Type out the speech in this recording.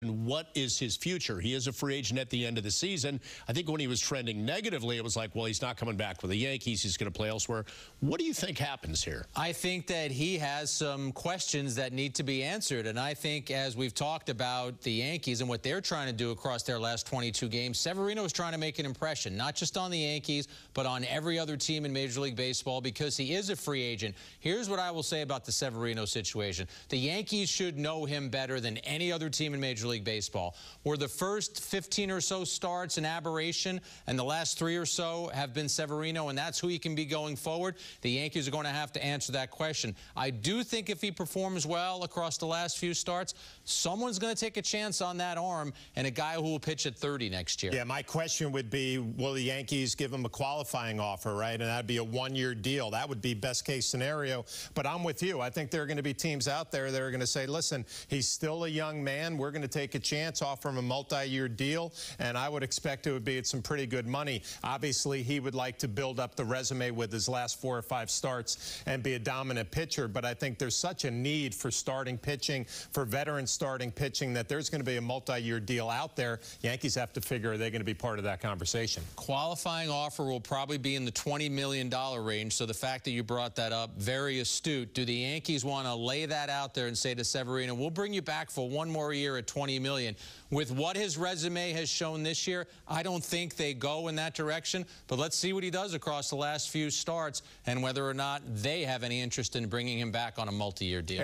And what is his future? He is a free agent at the end of the season. I think when he was trending negatively, it was like, well, he's not coming back with the Yankees. He's going to play elsewhere. What do you think happens here? I think that he has some questions that need to be answered. And I think as we've talked about the Yankees and what they're trying to do across their last 22 games, Severino is trying to make an impression, not just on the Yankees, but on every other team in Major League Baseball because he is a free agent. Here's what I will say about the Severino situation. The Yankees should know him better than any other team in Major League Baseball. Were the first 15 or so starts an aberration and the last 3 or so have been Severino, and that's who he can be going forward? The Yankees are going to have to answer that question. I do think if he performs well across the last few starts, someone's going to take a chance on that arm and a guy who will pitch at 30 next year. Yeah, my question would be, will the Yankees give him a qualifying offer, right? And that'd be a one-year deal. That would be best-case scenario. But I'm with you. I think there are going to be teams out there that are going to say, listen, he's still a young man. We're going to take a chance, offer him a multi-year deal, and I would expect it would be at some pretty good money. Obviously, he would like to build up the resume with his last 4 or 5 starts and be a dominant pitcher, but I think there's such a need for starting pitching, for veteran starting pitching, that there's going to be a multi-year deal out there. Yankees have to figure, are they going to be part of that conversation? Qualifying offer will probably be in the $20 million range, so the fact that you brought that up, very astute. Do the Yankees want to lay that out there and say to Severino, we'll bring you back for 1 more year at $20 million? With what his resume has shown this year, I don't think they go in that direction, but let's see what he does across the last few starts and whether or not they have any interest in bringing him back on a multi-year deal.